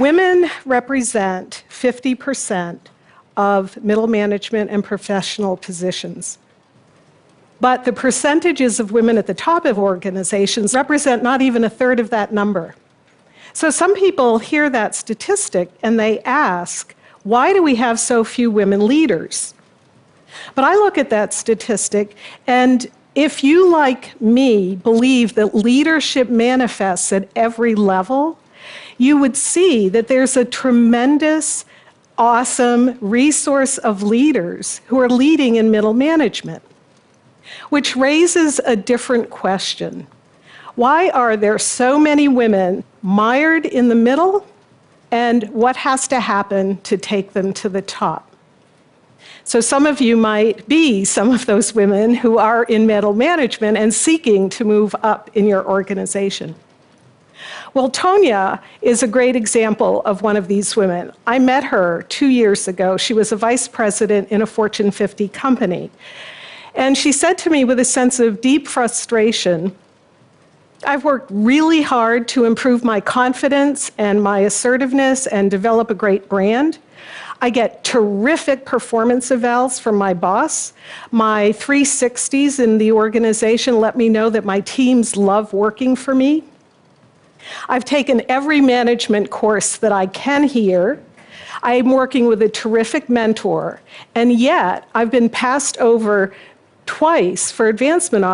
Women represent 50% of middle management and professional positions. But the percentages of women at the top of organizations represent not even a third of that number. So some people hear that statistic and they ask, why do we have so few women leaders? But I look at that statistic, and if you, like me, believe that leadership manifests at every level, you would see that there's a tremendous, awesome resource of leaders who are leading in middle management. Which raises a different question. Why are there so many women mired in the middle, and what has to happen to take them to the top? So some of you might be some of those women who are in middle management and seeking to move up in your organization. Well, Tonya is a great example of one of these women. I met her 2 years ago. She was a vice president in a Fortune 50 company. And she said to me with a sense of deep frustration, I've worked really hard to improve my confidence and my assertiveness and develop a great brand. I get terrific performance evals from my boss. My 360s in the organization let me know that my teams love working for me. I've taken every management course that I can here. I'm working with a terrific mentor, and yet I've been passed over twice for advancement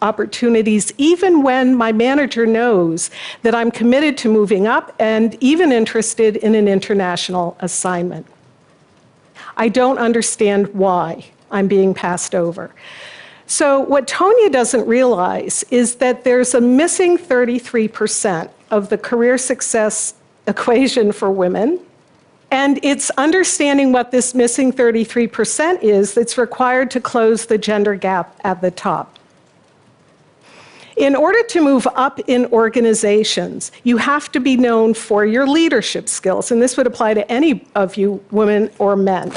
opportunities, even when my manager knows that I'm committed to moving up and even interested in an international assignment. I don't understand why I'm being passed over. So what Tonya doesn't realize is that there's a missing 33% of the career success equation for women. And it's understanding what this missing 33% is that's required to close the gender gap at the top. In order to move up in organizations, you have to be known for your leadership skills, and this would apply to any of you, women or men.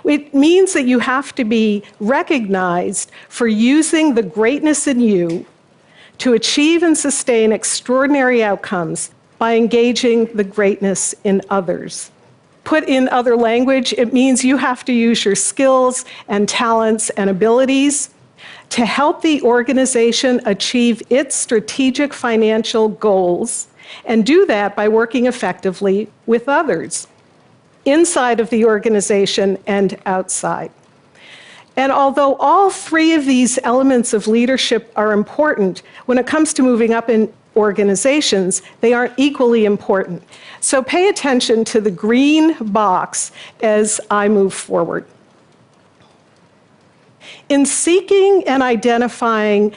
It means that you have to be recognized for using the greatness in you to achieve and sustain extraordinary outcomes by engaging the greatness in others. Put in other language, it means you have to use your skills and talents and abilities to help the organization achieve its strategic financial goals, and do that by working effectively with others, inside of the organization and outside. And although all three of these elements of leadership are important, when it comes to moving up in organizations, they aren't equally important. So pay attention to the green box as I move forward. In seeking and identifying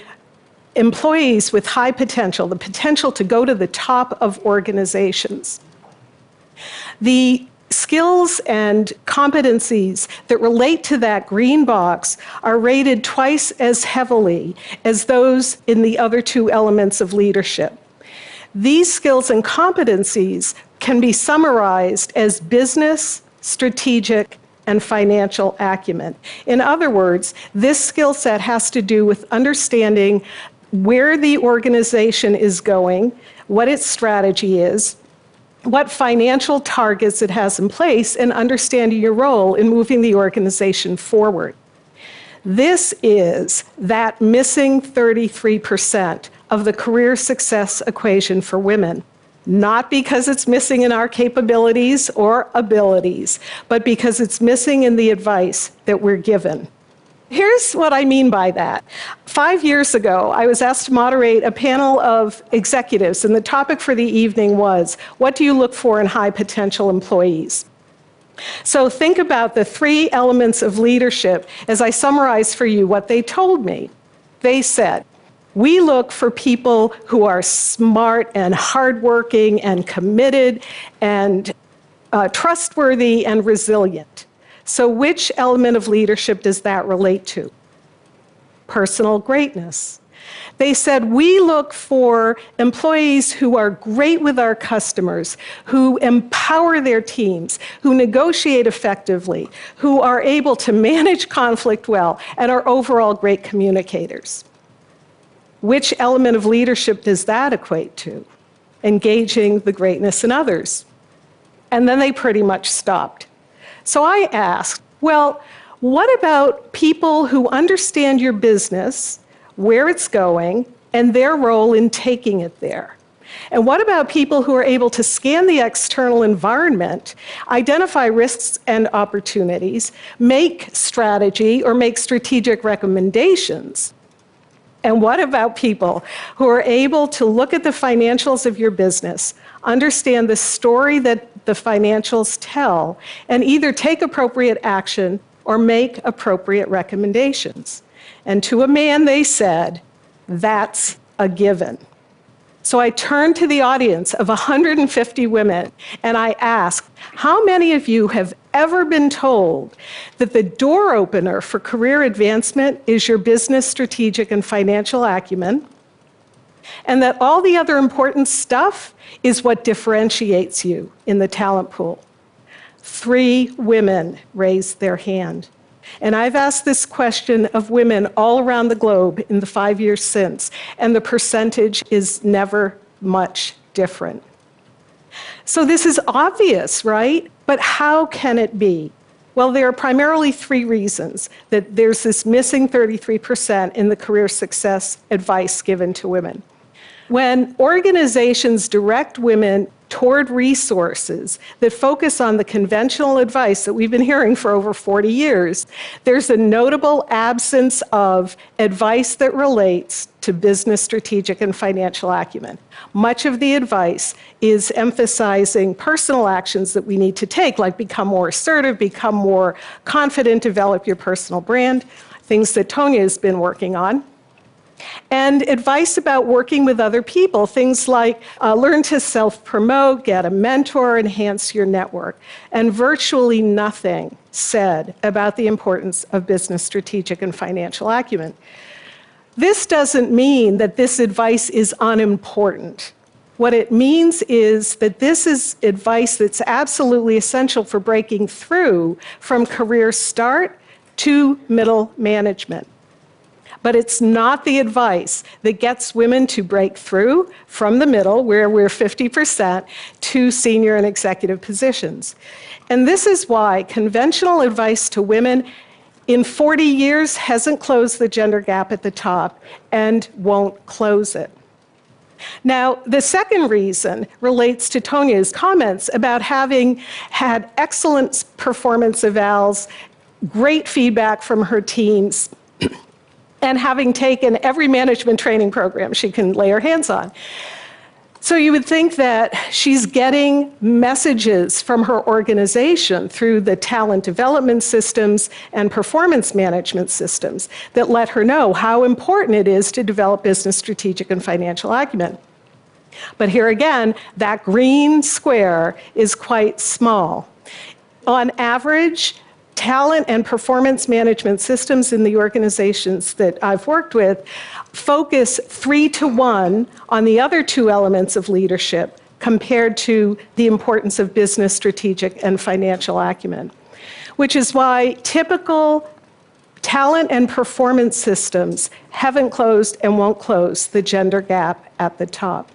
employees with high potential, the potential to go to the top of organizations, the skills and competencies that relate to that green box are rated twice as heavily as those in the other two elements of leadership. These skills and competencies can be summarized as business, strategic, and financial acumen. In other words, this skill set has to do with understanding where the organization is going, what its strategy is, what financial targets it has in place, and understanding your role in moving the organization forward. This is that missing 33% of the career success equation for women, not because it's missing in our capabilities or abilities, but because it's missing in the advice that we're given. Here's what I mean by that. 5 years ago, I was asked to moderate a panel of executives, and the topic for the evening was, what do you look for in high potential employees? So think about the three elements of leadership as I summarize for you what they told me. They said, we look for people who are smart and hardworking and committed and trustworthy and resilient. So which element of leadership does that relate to? Personal greatness. They said, we look for employees who are great with our customers, who empower their teams, who negotiate effectively, who are able to manage conflict well, and are overall great communicators. Which element of leadership does that equate to? engaging the greatness in others. And then they pretty much stopped. So I asked, well, what about people who understand your business, where it's going, and their role in taking it there? And what about people who are able to scan the external environment, identify risks and opportunities, make strategy or make strategic recommendations? And what about people who are able to look at the financials of your business, understand the story that the financials tell, and either take appropriate action or make appropriate recommendations? And to a man, they said, that's a given. So I turned to the audience of 150 women and I asked, how many of you have ever been told that the door opener for career advancement is your business, strategic, and financial acumen, and that all the other important stuff is what differentiates you in the talent pool? 3 women raised their hand. And I've asked this question of women all around the globe in the 5 years since, and the percentage is never much different. So this is obvious, right? But how can it be? Well, there are primarily 3 reasons that there's this missing 33% in the career success advice given to women. When organizations direct women toward resources that focus on the conventional advice that we've been hearing for over 40 years, there's a notable absence of advice that relates to business, strategic, and financial acumen. Much of the advice is emphasizing personal actions that we need to take, like become more assertive, become more confident, develop your personal brand, things that Tonya has been working on. And advice about working with other people, things like learn to self-promote, get a mentor, enhance your network, and virtually nothing said about the importance of business, strategic, and financial acumen. This doesn't mean that this advice is unimportant. What it means is that this is advice that's absolutely essential for breaking through from career start to middle management. But it's not the advice that gets women to break through from the middle, where we're 50%, to senior and executive positions. And this is why conventional advice to women in 40 years hasn't closed the gender gap at the top and won't close it. Now, the second reason relates to Tonya's comments about having had excellent performance evals, great feedback from her teams, and having taken every management training program she can lay her hands on. So you would think that she's getting messages from her organization through the talent development systems and performance management systems that let her know how important it is to develop business, strategic, and financial acumen. But here again, that green square is quite small. On average, talent and performance management systems in the organizations that I've worked with focus 3-to-1 on the other 2 elements of leadership compared to the importance of business, strategic, and financial acumen, which is why typical talent and performance systems haven't closed and won't close the gender gap at the top.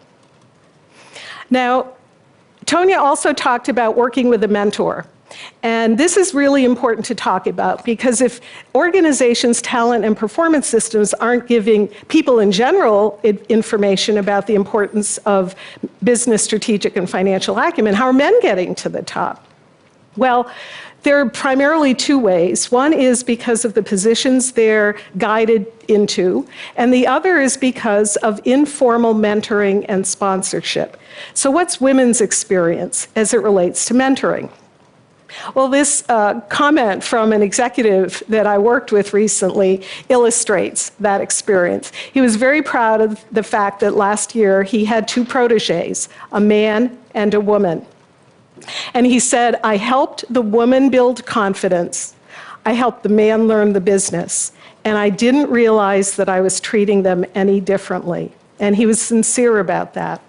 Now, Tonya also talked about working with a mentor. And this is really important to talk about, because if organizations' talent and performance systems aren't giving people in general information about the importance of business, strategic, and financial acumen, how are men getting to the top? Well, there are primarily 2 ways. One is because of the positions they're guided into, and the other is because of informal mentoring and sponsorship. So what's women's experience as it relates to mentoring? Well, this comment from an executive that I worked with recently illustrates that experience. He was very proud of the fact that last year he had 2 protégés, a man and a woman. And he said, I helped the woman build confidence, I helped the man learn the business, and I didn't realize that I was treating them any differently. And he was sincere about that.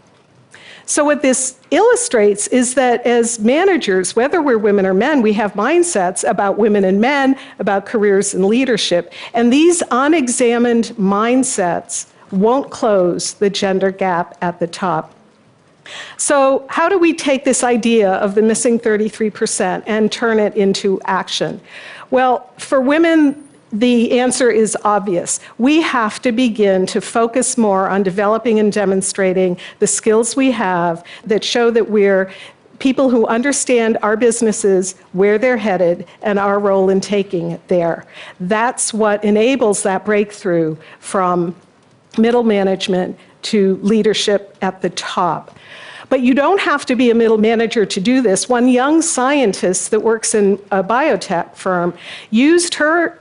So what this illustrates is that as managers, whether we're women or men, we have mindsets about women and men, about careers and leadership, and these unexamined mindsets won't close the gender gap at the top. So how do we take this idea of the missing 33% and turn it into action? Well, for women, the answer is obvious. We have to begin to focus more on developing and demonstrating the skills we have that show that we're people who understand our businesses, where they're headed, and our role in taking it there. That's what enables that breakthrough from middle management to leadership at the top. But you don't have to be a middle manager to do this. One young scientist that works in a biotech firm used her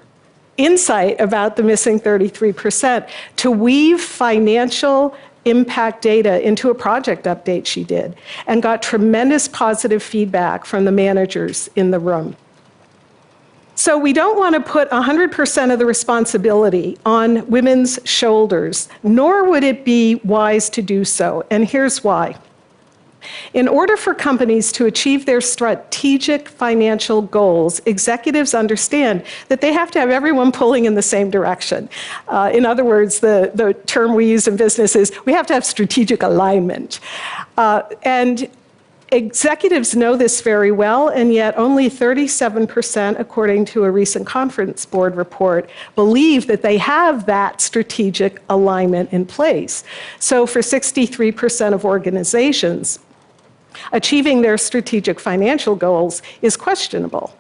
insight about the missing 33% to weave financial impact data into a project update she did, and got tremendous positive feedback from the managers in the room. So we don't want to put 100% of the responsibility on women's shoulders, nor would it be wise to do so, and here's why. In order for companies to achieve their strategic financial goals, executives understand that they have to have everyone pulling in the same direction. In other words, the term we use in business is we have to have strategic alignment. And executives know this very well, and yet only 37%, according to a recent conference board report, believe that they have that strategic alignment in place. So for 63% of organizations, achieving their strategic financial goals is questionable.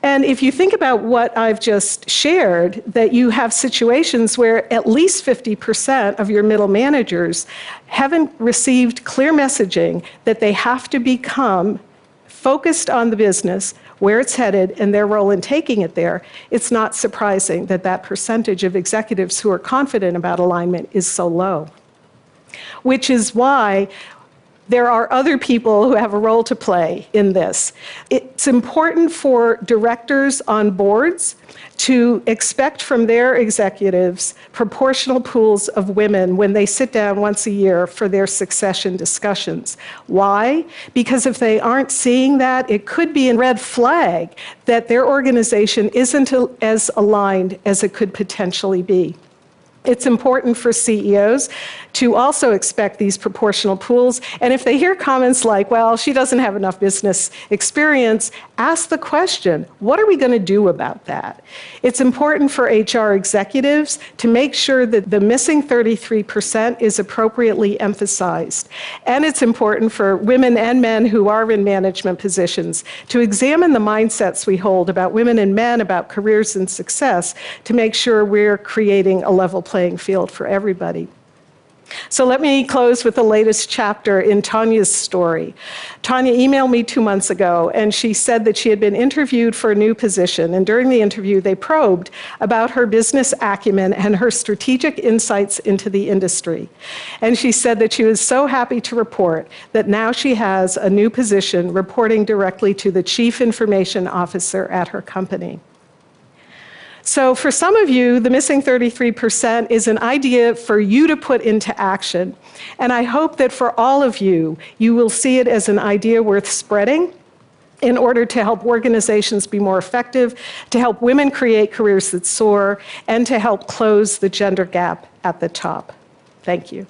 And if you think about what I've just shared, that you have situations where at least 50% of your middle managers haven't received clear messaging that they have to become focused on the business, where it's headed, and their role in taking it there, it's not surprising that that percentage of executives who are confident about alignment is so low. Which is why there are other people who have a role to play in this. It's important for directors on boards to expect from their executives proportional pools of women when they sit down once a year for their succession discussions. Why? Because if they aren't seeing that, it could be a red flag that their organization isn't as aligned as it could potentially be. It's important for CEOs to also expect these proportional pools. And if they hear comments like, well, she doesn't have enough business experience, ask the question, what are we going to do about that? It's important for HR executives to make sure that the missing 33% is appropriately emphasized. And it's important for women and men who are in management positions to examine the mindsets we hold about women and men, about careers and success, to make sure we're creating a level playing field for everybody. So let me close with the latest chapter in Tanya's story. Tanya emailed me 2 months ago, and she said that she had been interviewed for a new position, and during the interview they probed about her business acumen and her strategic insights into the industry. And she said that she was so happy to report that now she has a new position reporting directly to the Chief Information Officer at her company. So for some of you, the missing 33% is an idea for you to put into action. And I hope that for all of you, you will see it as an idea worth spreading in order to help organizations be more effective, to help women create careers that soar, and to help close the gender gap at the top. Thank you.